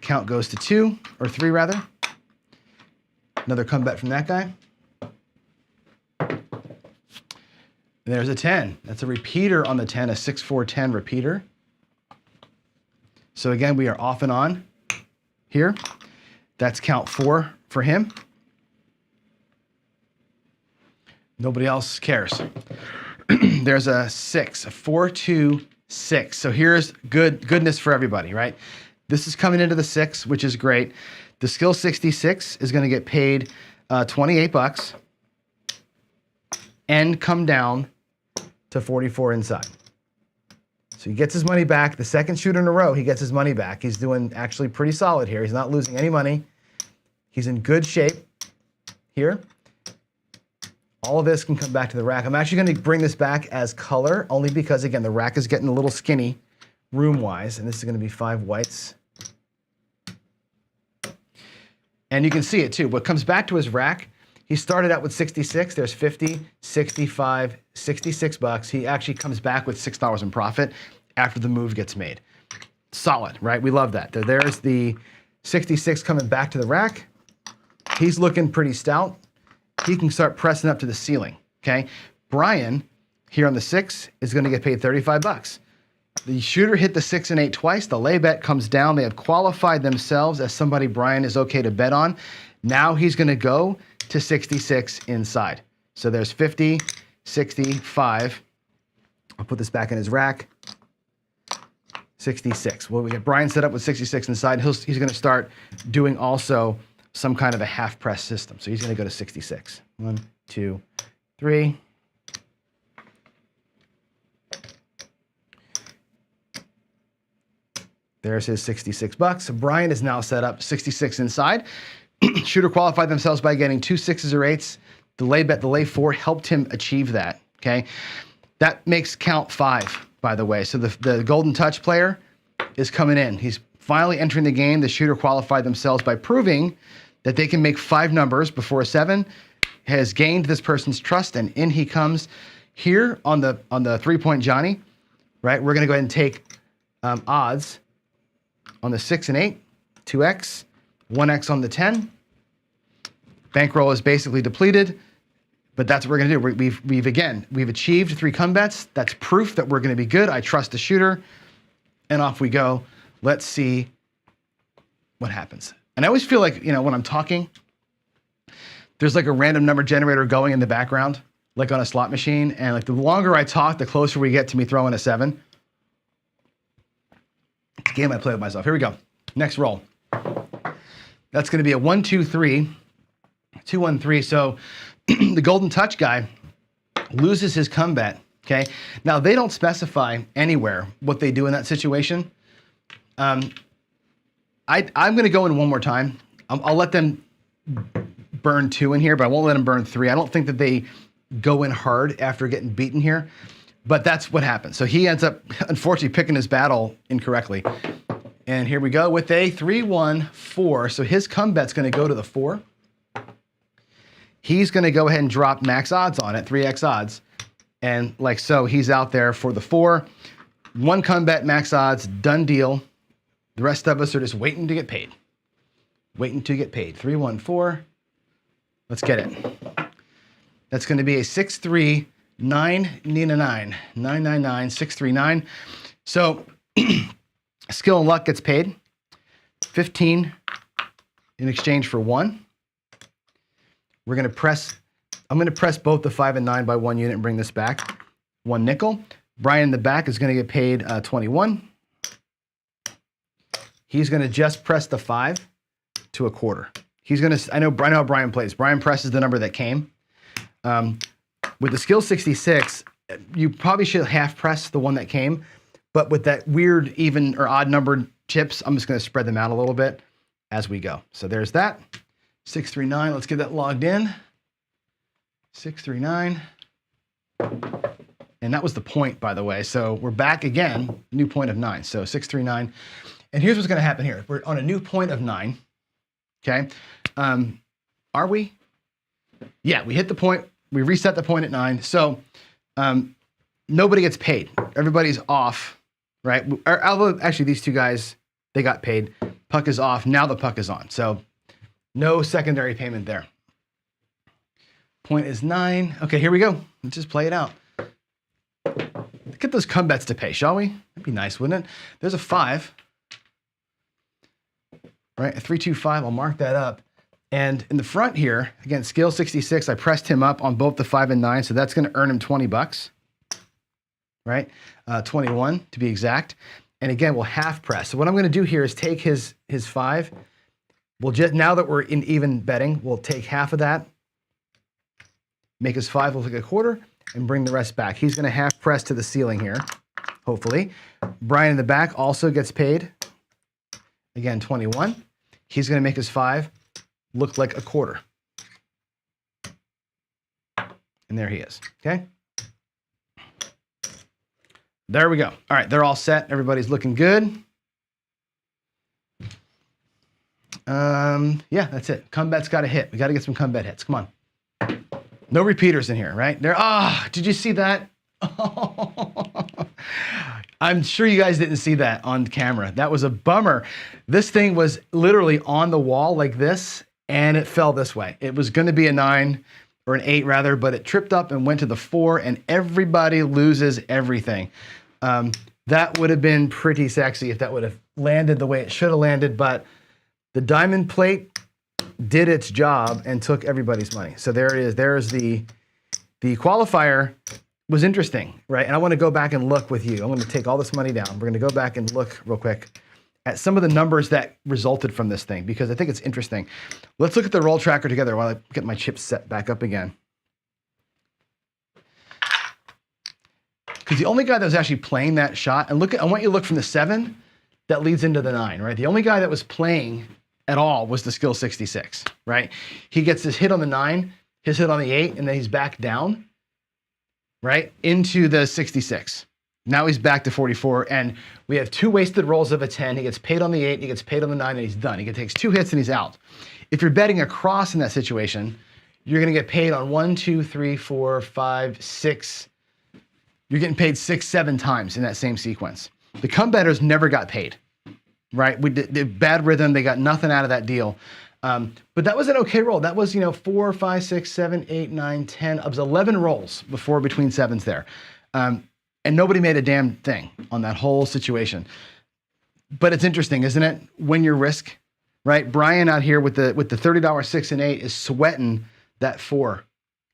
Count goes to 2, or 3 rather. Another come bet from that guy. There's a 10. That's a repeater on the 10, a 6, 4, 10 repeater. So again, we are off and on here. That's count 4 for him. Nobody else cares. There's a 6, a 4, 2, 6. So here's goodness for everybody, right? This is coming into the 6, which is great. The skill 66 is going to get paid $28 and come down to 44 inside. So he gets his money back. The second shoot in a row, he gets his money back. He's doing actually pretty solid here. He's not losing any money. He's in good shape here. All of this can come back to the rack. I'm actually going to bring this back as color only because, again, the rack is getting a little skinny room-wise, and this is going to be 5 whites. And you can see it too. What comes back to his rack, he started out with 66. There's 50, 65, $66. He actually comes back with $6 in profit after the move gets made. Solid, right? We love that. There's the 66 coming back to the rack. He's looking pretty stout. He can start pressing up to the ceiling, okay? Brian, here on the 6, is gonna get paid $35. The shooter hit the 6 and 8 twice. The lay bet comes down. They have qualified themselves as somebody Brian is okay to bet on. Now he's gonna go to 66 inside. So there's 50, 65. I'll put this back in his rack. 66. Well, we get Brian set up with 66 inside. He's gonna start doing also some kind of a half press system. So he's gonna go to 66. 1, 2, 3. There's his $66. So Brian is now set up 66 inside. Shooter qualified themselves by getting 2 6s or 8s. The lay bet, the lay 4 helped him achieve that, okay? That makes count 5, by the way. So the Golden Touch player is coming in. He's finally entering the game. The shooter qualified themselves by proving that they can make 5 numbers before a 7, has gained this person's trust, and in he comes. Here on the 3-point Johnny, right? We're gonna go ahead and take odds on the 6 and 8, 2x, 1x on the 10. Bankroll is basically depleted, but that's what we're gonna do. We've achieved 3 come bets. That's proof that we're gonna be good. I trust the shooter, and off we go. Let's see what happens. And I always feel like, when I'm talking, there's like a random number generator going in the background, like on a slot machine. And like the longer I talk, the closer we get to me throwing a 7. It's a game I play with myself. Here we go. Next roll. That's going to be a 1, 2, 3, 2, 1, 3. So the Golden Touch guy loses his come bet. Okay. Now they don't specify anywhere what they do in that situation. I'm going to go in one more time. I'll let them burn 2 in here, but I won't let him burn 3. I don't think that they go in hard after getting beaten here, but that's what happens. So he ends up, unfortunately, picking his battle incorrectly. And here we go with a 3-1-4. So his come bet's going to go to the 4. He's going to go ahead and drop max odds on it, 3x odds. And like so, he's out there for the 4. 1 come bet, max odds, done deal. The rest of us are just waiting to get paid. Waiting to get paid. 3-1-4. Let's get it. That's going to be a 6-3-9, 999, 6-3-9. So skill and luck gets paid. 15 in exchange for 1. We're going to press, I'm going to press both the 5 and 9 by 1 unit and bring this back. 1 nickel. Brian in the back is going to get paid 21. He's going to just press the 5 to a quarter. He's going to, I know how Brian plays. Brian presses the number that came. With the skill 66, you probably should half press the one that came, but with that weird even or odd numbered chips, I'm just going to spread them out a little bit as we go. So there's that. 639, let's get that logged in. 639. And that was the point, by the way. So we're back again, new point of 9. So 639. And here's what's going to happen here. We're on a new point of 9. Okay. Are we? Yeah, we hit the point. We reset the point at 9. So nobody gets paid. Everybody's off, right? Although actually these 2 guys, they got paid. Puck is off. Now the puck is on. So no secondary payment there. Point is 9. Okay, here we go. Let's just play it out. Get those come bets to pay, shall we? That'd be nice, wouldn't it? There's a 5. Right, a 3-2-5. I'll mark that up. And in the front here, again, skill 66, I pressed him up on both the 5 and 9, so that's going to earn him 20 bucks, right? 21 to be exact. And again, we'll half press. So what I'm going to do here is take his 5. We'll just, now that we're in even betting, we'll take half of that, make his 5 look like a quarter, and bring the rest back. He's going to half press to the ceiling here, hopefully. Brian in the back also gets paid. Again, 21. He's going to make his 5 look like a quarter. And there he is, okay? There we go. All right, they're all set. Everybody's looking good. Yeah, that's it. Come bet's got to hit. We got to get some come bet hits. Come on. No repeaters in here, right? There. Did you see that? I'm sure you guys didn't see that on camera. That was a bummer. This thing was literally on the wall like this, and it fell this way. It was going to be a 9 or an 8 rather, but it tripped up and went to the 4, and everybody loses everything. That would have been pretty sexy if that would have landed the way it should have landed, but the diamond plate did its job and took everybody's money. So there it is. There's the qualifier. Was interesting, right? And I want to go back and look with you. I'm going to take all this money down. We're going to go back and look real quick at some of the numbers that resulted from this thing, because I think it's interesting. Let's look at the roll tracker together while I get my chips set back up again. Because the only guy that was actually playing that shot, and look at, I want you to look from the 7 that leads into the 9, right? The only guy that was playing at all was the skill 66, right? He gets his hit on the 9, his hit on the 8, and then he's back down, right, into the 66. Now he's back to 44, and we have 2 wasted rolls of a 10. He gets paid on the 8, he gets paid on the 9, and he's done. He takes 2 hits and he's out. If you're betting across in that situation, you're going to get paid on 1, 2, 3, 4, 5, 6. You're getting paid 6, 7 times in that same sequence. The come bettors never got paid, right? We did bad rhythm. They got nothing out of that deal. But that was an okay roll. That was, 4, 5, 6, 7, 8, 9, 10. It was 11 rolls before between 7s there. And nobody made a damn thing on that whole situation. But it's interesting, isn't it? When you risk, right? Brian out here with the $30 6 and 8 is sweating that 4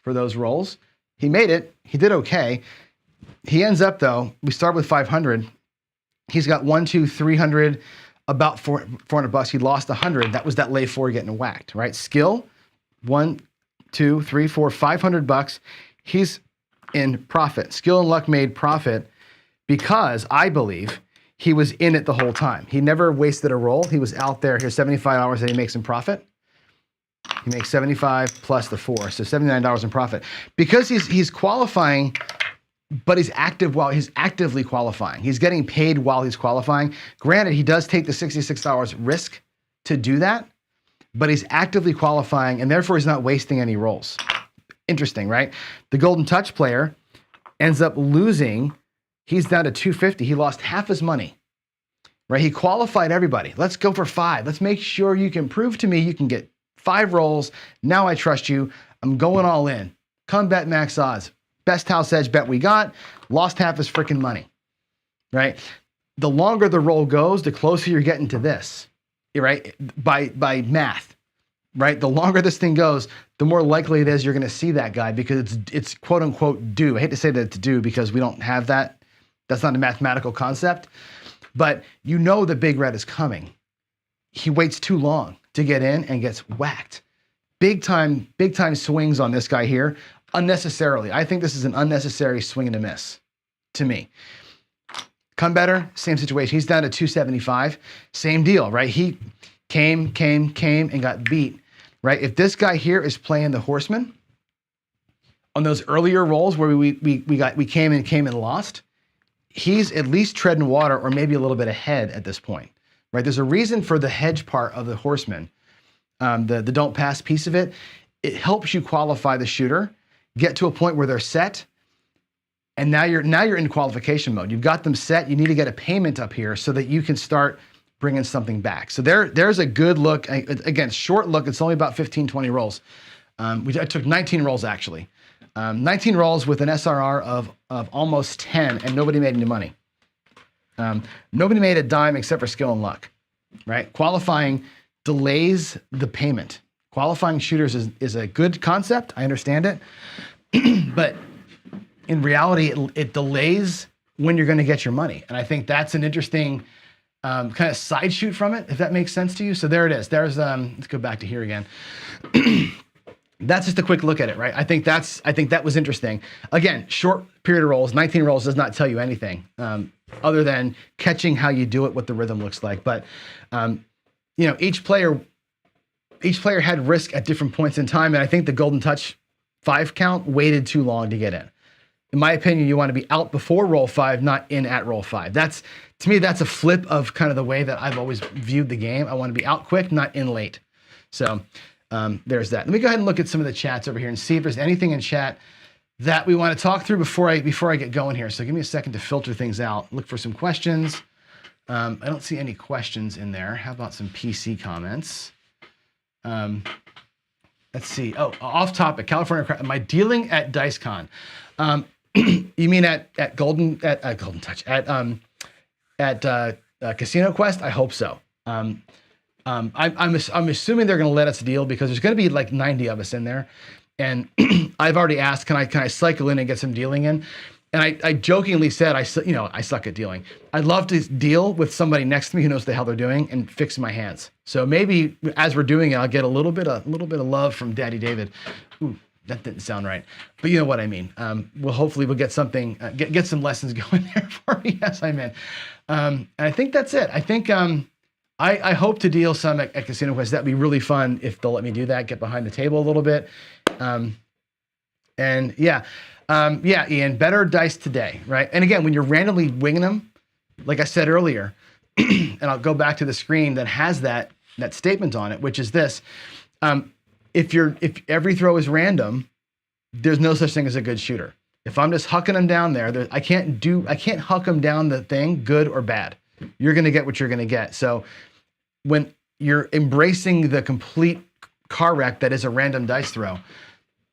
for those rolls. He made it. He did okay. He ends up though, we start with 500. He's got 1, 2, 300, about 400 bucks. He lost 100. That was that lay 4 getting whacked, right? Skill, 1, 2, 3, 4, 500 bucks. He's in profit. Skill and luck made profit because I believe he was in it the whole time. He never wasted a roll. He was out there. Here's $75 that he makes in profit. He makes 75 plus the 4, so $79 in profit. Because he's qualifying, but he's actively qualifying. He's getting paid while he's qualifying. Granted, he does take the $66 risk to do that, but he's actively qualifying, and therefore he's not wasting any rolls. Interesting, right? The Golden Touch player ends up losing. He's down to 250. He lost half his money, right? He qualified everybody. Let's go for 5. Let's make sure you can prove to me you can get 5 rolls. Now I trust you. I'm going all in. Come bet max odds. Best house edge bet we got. Lost half his freaking money, right? The longer the roll goes, the closer you're getting to this, right? By math, right? The longer this thing goes, the more likely it is you're going to see that guy because it's quote unquote due. I hate to say that it's due because we don't have that. That's not a mathematical concept, but you know the big red is coming. He waits too long to get in and gets whacked. Big time swings on this guy here unnecessarily. I think this is an unnecessary swing and a miss to me. Come better, same situation. He's down to 275. Same deal, right? He came and got beat, right? If this guy here is playing the horseman on those earlier rolls where we came and lost, he's at least treading water or maybe a little bit ahead at this point, right? There's a reason for the hedge part of the horseman, the don't pass piece of it. It helps you qualify the shooter, get to a point where they're set, and now you're in qualification mode. You've got them set. You need to get a payment up here so that you can start bringing something back. So there's a good look. Again, short look. It's only about 15, 20 rolls. I took 19 rolls actually. 19 rolls with an SRR of almost 10, and nobody made any money. Nobody made a dime except for skill and luck, right? Qualifying delays the payment. Qualifying shooters is a good concept. I understand it. But in reality, it delays when you're going to get your money. And I think that's an interesting kind of side shoot from it, if that makes sense to you. So there it is. There's let's go back to here again. That's just a quick look at it, right? I think that was interesting. Again, short period of rolls, 19 rolls does not tell you anything other than catching how you do it, what the rhythm looks like. But each player had risk at different points in time, and I think the Golden Touch 5 count waited too long to get in. In my opinion, you want to be out before roll 5, not in at roll 5. To me, that's a flip of kind of the way that I've always viewed the game. I want to be out quick, not in late. So there's that. Let me go ahead and look at some of the chats over here and see if there's anything in chat that we want to talk through before I get going here. So give me a second to filter things out. Look for some questions. I don't see any questions in there. How about some PC comments? Let's see. Oh, off topic. California. Am I dealing at DiceCon? You mean at Golden Touch at Casino Quest? I hope so. I'm assuming they're going to let us deal because there's going to be like 90 of us in there, and I've already asked, can I cycle in and get some dealing in? And I jokingly said, I suck at dealing. I'd love to deal with somebody next to me who knows what the hell they're doing and fix my hands. So maybe as we're doing it, I'll get a little bit of love from Daddy David. Ooh, that didn't sound right, but you know what I mean. We'll get something, get some lessons going there for me. Yes, I'm in. And I think that's it. I think I hope to deal some at Casino Quest. That'd be really fun if they'll let me do that. Get behind the table a little bit, and yeah. Ian, better dice today, right? And again, when you're randomly winging them, like I said earlier, and I'll go back to the screen that has that statement on it, which is this: if every throw is random, there's no such thing as a good shooter. If I'm just hucking them down there, I can't huck them down the thing, good or bad. You're going to get what you're going to get. So when you're embracing the complete car wreck that is a random dice throw,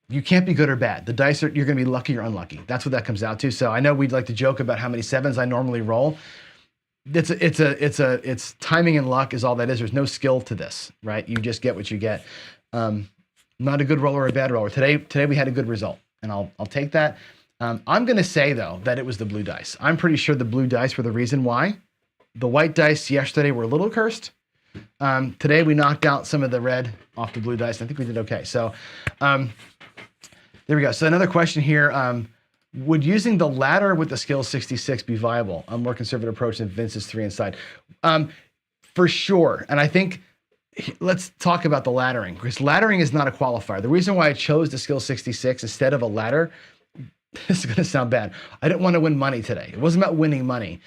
you can't be good or bad. The dice you're going to be lucky or unlucky. That's what that comes out to. So I know we'd like to joke about how many 7s I normally roll. It's timing and luck is all that is. There's no skill to this, right? You just get what you get. Not a good roller or a bad roller. Today we had a good result, and I'll take that. I'm going to say though that it was the blue dice. I'm pretty sure the blue dice were the reason why. The white dice yesterday were a little cursed. Today we knocked out some of the red off the blue dice. I think we did okay. So. There we go. So another question here. Would using the ladder with the skill 66 be viable? A more conservative approach than Vince's 3 inside? For sure. And I think let's talk about the laddering, because laddering is not a qualifier. The reason why I chose the skill 66 instead of a ladder, this is going to sound bad. I didn't want to win money today. It wasn't about winning money.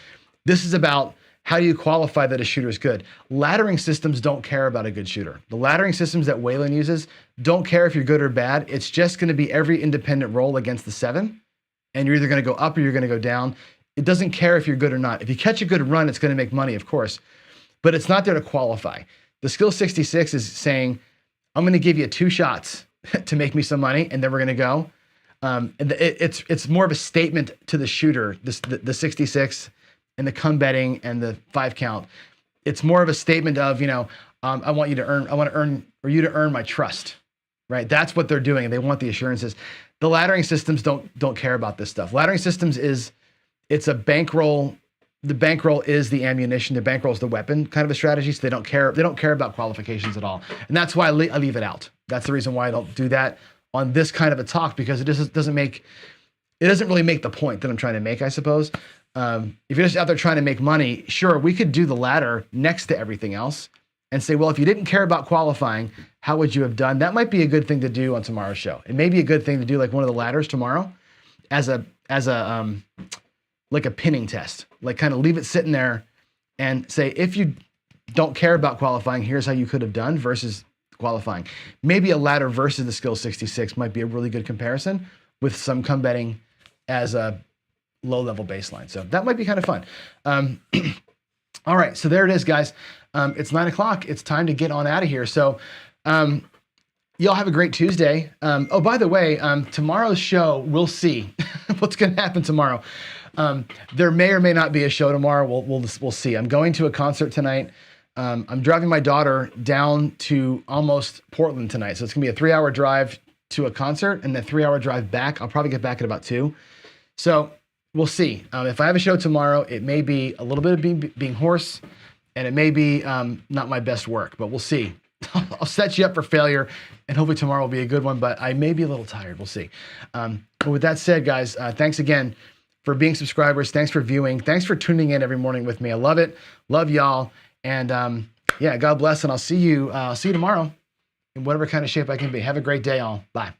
This is about how do you qualify that a shooter is good. Laddering systems don't care about a good shooter. The laddering systems that Waylon uses don't care if you're good or bad. It's just going to be every independent roll against the 7, and you're either going to go up or you're going to go down. It doesn't care if you're good or not. If you catch a good run, it's going to make money, of course, but it's not there to qualify. The skill 66 is saying, I'm going to give you 2 shots to make me some money, and then we're going to go. And it's more of a statement to the shooter, the 66 and the come betting and the 5 count. It's more of a statement of, I want you to earn my trust, right? That's what they're doing. They want the assurances. The laddering systems don't care about this stuff. Laddering systems it's a bankroll. The bankroll is the ammunition. The bankroll is the weapon kind of a strategy. So they don't care. They don't care about qualifications at all. And that's why I leave it out. That's the reason why I don't do that on this kind of a talk, because it doesn't really make the point that I'm trying to make, I suppose. If you're just out there trying to make money, sure, we could do the ladder next to everything else and say, well, if you didn't care about qualifying, how would you have done? That might be a good thing to do on tomorrow's show. It may be a good thing to do like one of the ladders tomorrow as a like a pinning test, like kind of leave it sitting there and say, if you don't care about qualifying, here's how you could have done versus qualifying. Maybe a ladder versus the skill 66 might be a really good comparison with some come betting as a low level baseline. So that might be kind of fun. All right. So there it is, guys. It's 9 o'clock. It's time to get on out of here. So, y'all have a great Tuesday. Oh, by the way, tomorrow's show, we'll see what's going to happen tomorrow. There may or may not be a show tomorrow. We'll see. I'm going to a concert tonight. I'm driving my daughter down to almost Portland tonight. So it's gonna be a 3-hour drive to a concert and then 3-hour drive back. I'll probably get back at about 2. So we'll see. If I have a show tomorrow, it may be a little bit of being hoarse, and it may be not my best work, but we'll see. I'll set you up for failure, and hopefully tomorrow will be a good one, but I may be a little tired. We'll see. But with that said, guys, thanks again for being subscribers. Thanks for viewing. Thanks for tuning in every morning with me. I love it. Love y'all. And yeah, God bless. And I'll see you tomorrow in whatever kind of shape I can be. Have a great day, all. Bye.